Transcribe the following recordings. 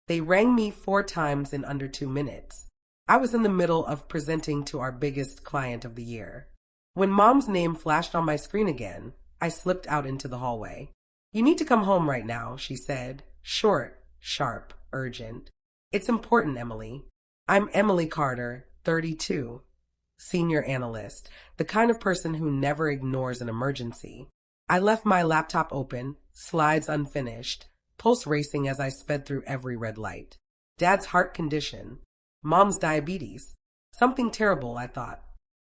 They rang me 4 times in under 2 minutes. I was in the middle of presenting to our biggest client of the year. When Mom's name flashed on my screen again, I slipped out into the hallway. "You need to come home right now," she said. Short, sharp, urgent. "It's important, Emily." I'm Emily Carter, 32. Senior analyst, the kind of person who never ignores an emergency. I left my laptop open, slides unfinished, pulse racing as I sped through every red light. Dad's heart condition. Mom's diabetes. Something terrible, I thought.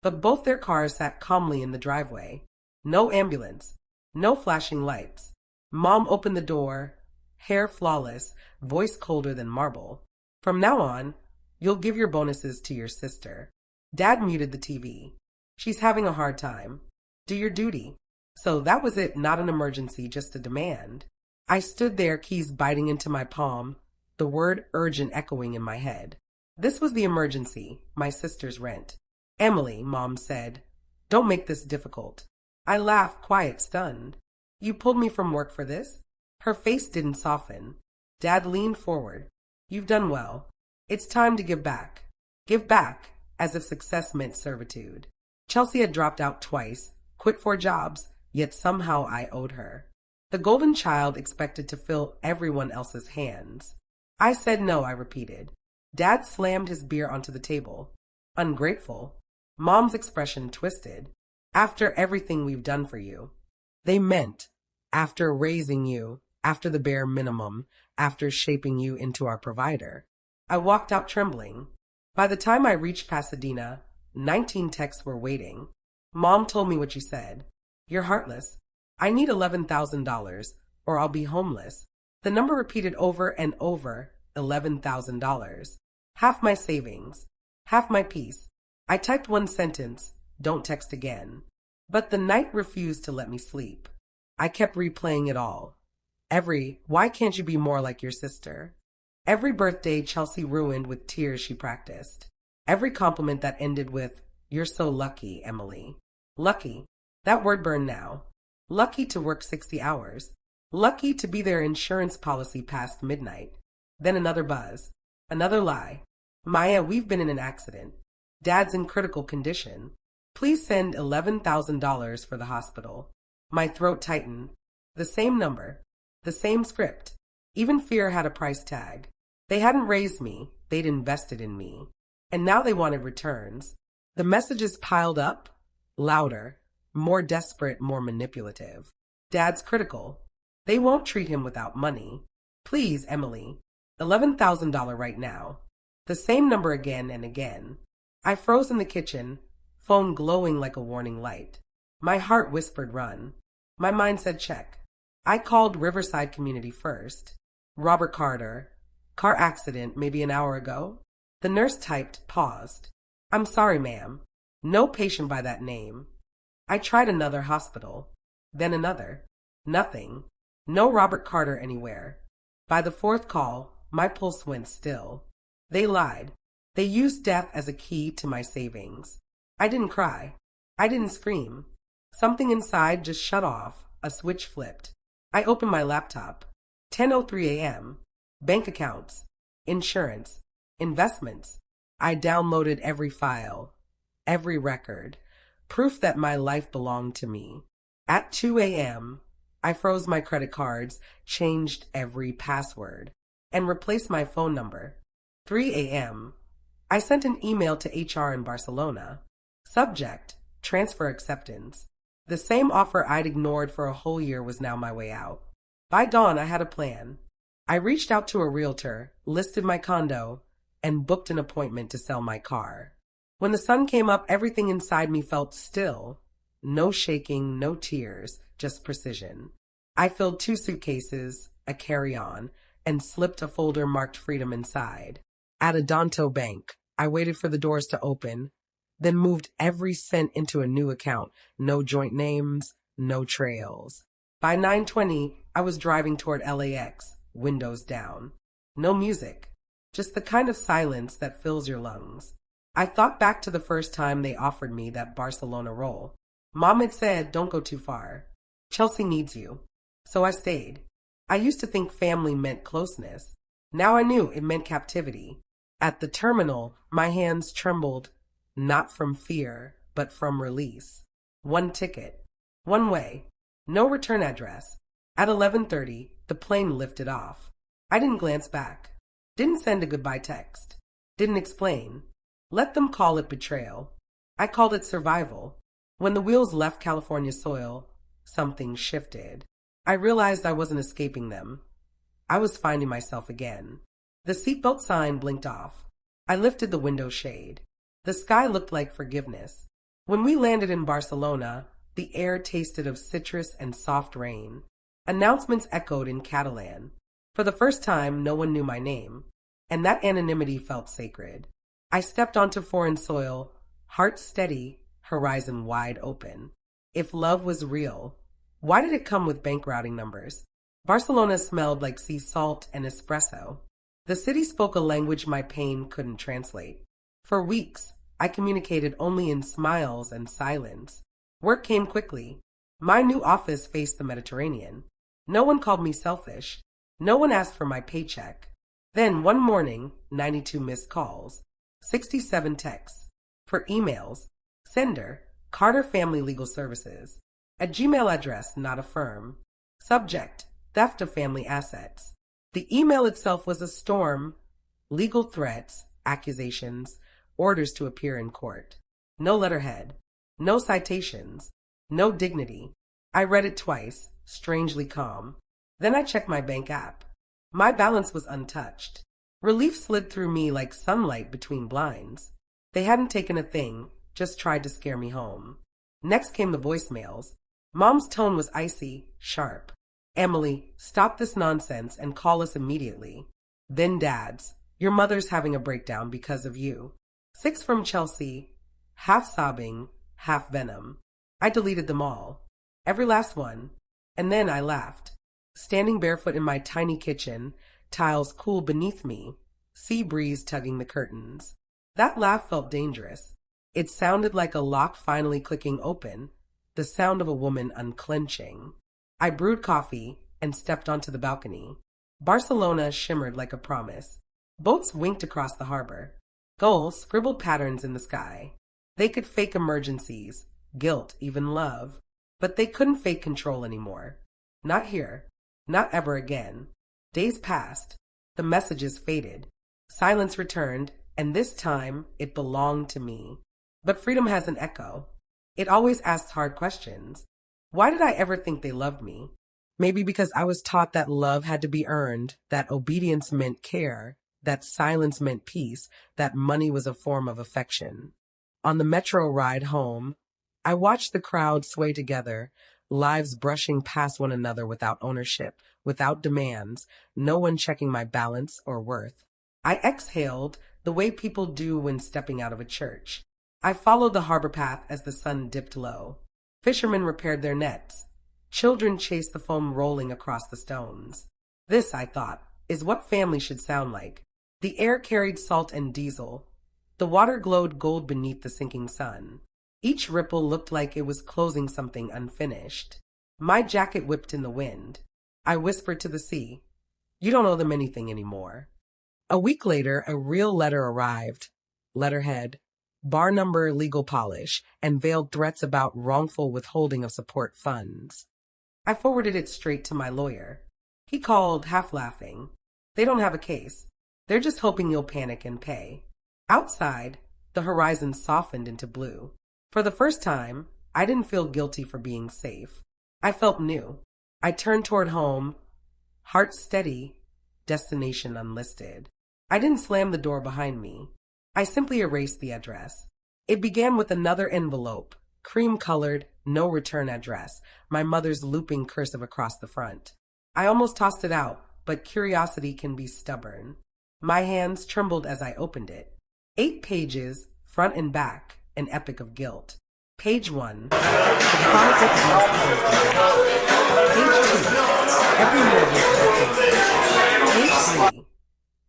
But both their cars sat calmly in the driveway. No ambulance. No flashing lights. Mom opened the door, hair flawless, voice colder than marble. "From now on, you'll give your bonuses to your sister." Dad muted the TV. "She's having a hard time. Do your duty." So that was it, not an emergency, just a demand. I stood there, keys biting into my palm, the word urgent echoing in my head. This was the emergency, my sister's rent. "Emily," Mom said, "don't make this difficult." I laughed, quiet, stunned. "You pulled me from work for this?" Her face didn't soften. Dad leaned forward. "You've done well. It's time to give back." Give back, as if success meant servitude. Chelsea had dropped out twice, quit 4 jobs, yet somehow I owed her. The golden child expected to fill everyone else's hands. I said no, I repeated. Dad slammed his beer onto the table. "Ungrateful." Mom's expression twisted. "After everything we've done for you." They meant, after raising you, after the bare minimum, after shaping you into our provider. I walked out trembling. By the time I reached Pasadena, 19 texts were waiting. Mom told me what you said. "You're heartless. I need $11,000 or I'll be homeless." The number repeated over and over, $11,000. Half my savings, half my peace. I typed one sentence, "Don't text again." But the night refused to let me sleep. I kept replaying it all. Why can't you be more like your sister? Every birthday Chelsea ruined with tears she practiced. Every compliment that ended with, "You're so lucky, Emily." Lucky. That word burned now. Lucky to work 60 hours. Lucky to be their insurance policy past midnight. Then another buzz. Another lie. "Maya, we've been in an accident. Dad's in critical condition. Please send $11,000 for the hospital." My throat tightened. The same number. The same script. Even fear had a price tag. They hadn't raised me. They'd invested in me. And now they wanted returns. The messages piled up. Louder. More desperate, more manipulative. "Dad's critical. They won't treat him without money. Please, Emily. $11,000 right now." The same number again and again. I froze in the kitchen, phone glowing like a warning light. My heart whispered run. My mind said check. I called Riverside Community first. "Robert Carter. Car accident maybe an hour ago." The nurse typed, paused. "I'm sorry, ma'am. No patient by that name." I tried another hospital. Then another. Nothing. No Robert Carter anywhere. By the 4th call, my pulse went still. They lied. They used death as a key to my savings. I didn't cry. I didn't scream. Something inside just shut off. A switch flipped. I opened my laptop. 10:03 a.m. Bank accounts. Insurance. Investments. I downloaded every file. Every record. Proof that my life belonged to me. At 2 a.m., I froze my credit cards, changed every password, and replaced my phone number. 3 a.m., I sent an email to HR in Barcelona. Subject, transfer acceptance. The same offer I'd ignored for a whole year was now my way out. By dawn, I had a plan. I reached out to a realtor, listed my condo, and booked an appointment to sell my car. When the sun came up, everything inside me felt still. No shaking, no tears, just precision. I filled 2 suitcases, a carry-on, and slipped a folder marked Freedom inside. At a Donto bank, I waited for the doors to open, then moved every cent into a new account. No joint names, no trails. By 9:20, I was driving toward LAX, windows down. No music, just the kind of silence that fills your lungs. I thought back to the first time they offered me that Barcelona role. Mom had said, "Don't go too far. Chelsea needs you." So I stayed. I used to think family meant closeness. Now I knew it meant captivity. At the terminal, my hands trembled, not from fear, but from release. One ticket. One way. No return address. At 11:30, the plane lifted off. I didn't glance back. Didn't send a goodbye text. Didn't explain. Let them call it betrayal. I called it survival. When the wheels left California soil, something shifted. I realized I wasn't escaping them. I was finding myself again. The seatbelt sign blinked off. I lifted the window shade. The sky looked like forgiveness. When we landed in Barcelona, the air tasted of citrus and soft rain. Announcements echoed in Catalan. For the first time, no one knew my name, and that anonymity felt sacred. I stepped onto foreign soil, heart steady, horizon wide open. If love was real, why did it come with bank routing numbers? Barcelona smelled like sea salt and espresso. The city spoke a language my pain couldn't translate. For weeks, I communicated only in smiles and silence. Work came quickly. My new office faced the Mediterranean. No one called me selfish. No one asked for my paycheck. Then one morning, 92 missed calls, 67 texts. For emails, sender, Carter Family Legal Services. A Gmail address, not a firm. Subject, theft of family assets. The email itself was a storm. Legal threats, accusations, orders to appear in court. No letterhead. No citations. No dignity. I read it twice, strangely calm. Then I checked my bank app. My balance was untouched. Relief slid through me like sunlight between blinds. They hadn't taken a thing, just tried to scare me home. Next came the voicemails. Mom's tone was icy, sharp. Emily, stop this nonsense and call us immediately. Then Dad's, your mother's having a breakdown because of you. 6 from Chelsea, half sobbing, half venom. I deleted them all. Every last one. And then I laughed. Standing barefoot in my tiny kitchen, tiles cool beneath me, sea breeze tugging the curtains. That laugh felt dangerous. It sounded like a lock finally clicking open, the sound of a woman unclenching. I brewed coffee and stepped onto the balcony. Barcelona shimmered like a promise. Boats winked across the harbor. Gulls scribbled patterns in the sky. They could fake emergencies, guilt, even love. But they couldn't fake control anymore. Not here. Not ever again. Days passed. The messages faded. Silence returned, and this time it belonged to me. But freedom has an echo. It always asks hard questions. Why did I ever think they loved me? Maybe because I was taught that love had to be earned, that obedience meant care, that silence meant peace, that money was a form of affection. On the metro ride home, I watched the crowd sway together, lives brushing past one another without ownership, without demands, no one checking my balance or worth. I exhaled the way people do when stepping out of a church. I followed the harbor path as the sun dipped low. Fishermen repaired their nets. Children chased the foam rolling across the stones. This, I thought, is what family should sound like. The air carried salt and diesel. The water glowed gold beneath the sinking sun. Each ripple looked like it was closing something unfinished. My jacket whipped in the wind. I whispered to the sea, "You don't owe them anything anymore." A week later, a real letter arrived. Letterhead, bar number, legal polish, and veiled threats about wrongful withholding of support funds. I forwarded it straight to my lawyer. He called, half laughing. "They don't have a case. They're just hoping you'll panic and pay." Outside, the horizon softened into blue. For the first time, I didn't feel guilty for being safe. I felt new. I turned toward home, heart steady, destination unlisted. I didn't slam the door behind me. I simply erased the address. It began with another envelope, cream-colored, no return address, my mother's looping cursive across the front. I almost tossed it out, but curiosity can be stubborn. My hands trembled as I opened it. 8 pages, front and back, an epic of guilt. Page 1, the Chronicle of My Page 2, every mortgage. Page 3,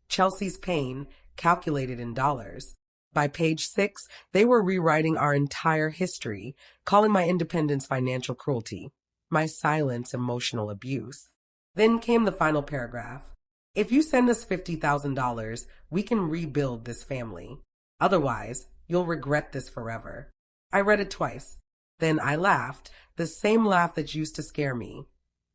Chelsea's pain, calculated in dollars. By page 6, they were rewriting our entire history, calling my independence financial cruelty, my silence emotional abuse. Then came the final paragraph. If you send us $50,000, we can rebuild this family. Otherwise, you'll regret this forever. I read it twice. Then I laughed, the same laugh that used to scare me,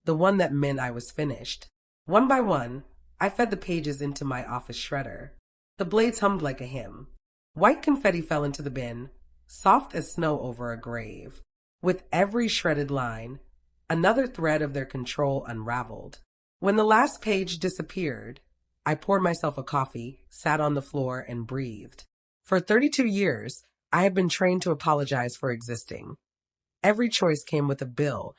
the one that meant I was finished. One by one, I fed the pages into my office shredder. The blades hummed like a hymn. White confetti fell into the bin, soft as snow over a grave. With every shredded line, another thread of their control unraveled. When the last page disappeared, I poured myself a coffee, sat on the floor, and breathed. For 32 years, I had been trained to apologize for existing. Every choice came with a bill.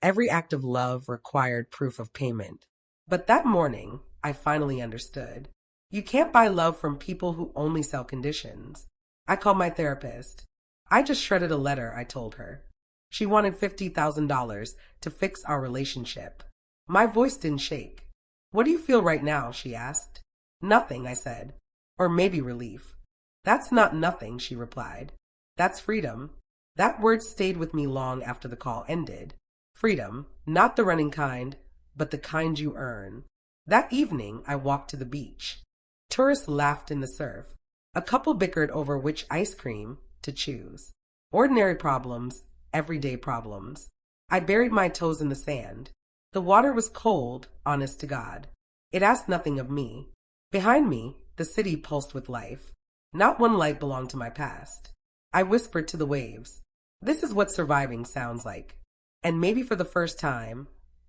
Every act of love required proof of payment. But that morning, I finally understood. You can't buy love from people who only sell conditions. I called my therapist. I just shredded a letter, I told her. She wanted $50,000 to fix our relationship. My voice didn't shake. What do you feel right now? She asked. Nothing, I said. Or maybe relief. That's not nothing, she replied. That's freedom. That word stayed with me long after the call ended. Freedom, not the running kind, but the kind you earn. That evening, I walked to the beach. Tourists laughed in the surf. A couple bickered over which ice cream to choose. Ordinary problems, everyday problems. I buried my toes in the sand. The water was cold, honest to God. It asked nothing of me. Behind me, the city pulsed with life. Not one light belonged to my past. I whispered to the waves. This is what surviving sounds like. And maybe for the first time,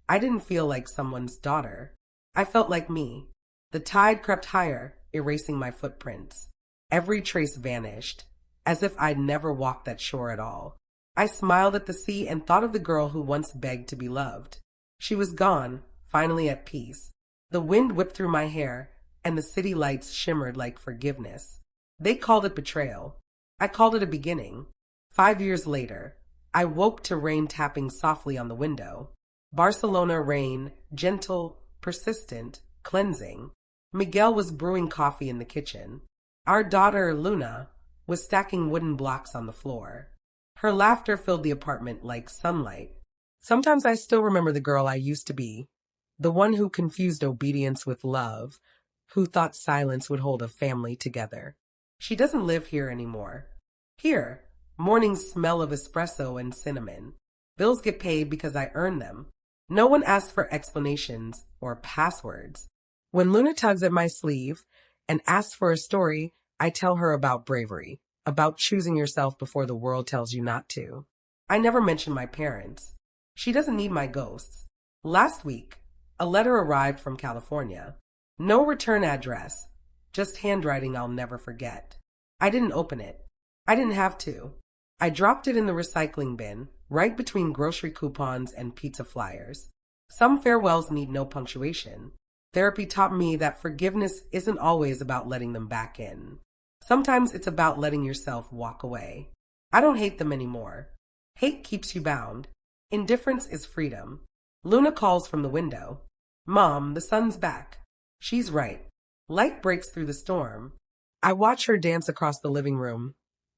I didn't feel like someone's daughter. I felt like me. The tide crept higher, erasing my footprints. Every trace vanished, as if I'd never walked that shore at all. I smiled at the sea and thought of the girl who once begged to be loved. She was gone, finally at peace. The wind whipped through my hair, and the city lights shimmered like forgiveness. They called it betrayal. I called it a beginning. 5 years later, I woke to rain tapping softly on the window. Barcelona rain, gentle, persistent, cleansing. Miguel was brewing coffee in the kitchen. Our daughter, Luna, was stacking wooden blocks on the floor. Her laughter filled the apartment like sunlight. Sometimes I still remember the girl I used to be, the one who confused obedience with love, who thought silence would hold a family together. She doesn't live here anymore. Here, mornings smell of espresso and cinnamon. Bills get paid because I earn them. No one asks for explanations or passwords. When Luna tugs at my sleeve and asks for a story, I tell her about bravery, about choosing yourself before the world tells you not to. I never mention my parents. She doesn't need my ghosts. Last week, a letter arrived from California. No return address, just handwriting I'll never forget. I didn't open it. I didn't have to. I dropped it in the recycling bin, right between grocery coupons and pizza flyers. Some farewells need no punctuation. Therapy taught me that forgiveness isn't always about letting them back in. Sometimes it's about letting yourself walk away. I don't hate them anymore. Hate keeps you bound. Indifference is freedom. Luna calls from the window. Mom, the sun's back. She's right. Light breaks through the storm. I watch her dance across the living room,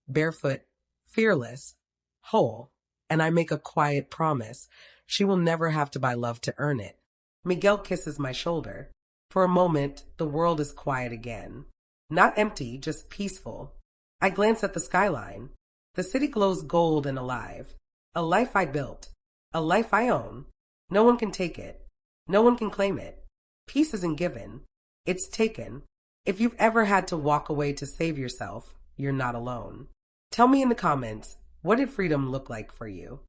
barefoot, fearless, whole, and I make a quiet promise. She will never have to buy love to earn it. Miguel kisses my shoulder. For a moment, the world is quiet again. Not empty, just peaceful. I glance at the skyline. The city glows gold and alive. A life I built. A life I own. No one can take it. No one can claim it. Peace isn't given. It's taken. If you've ever had to walk away to save yourself, you're not alone. Tell me in the comments, what did freedom look like for you?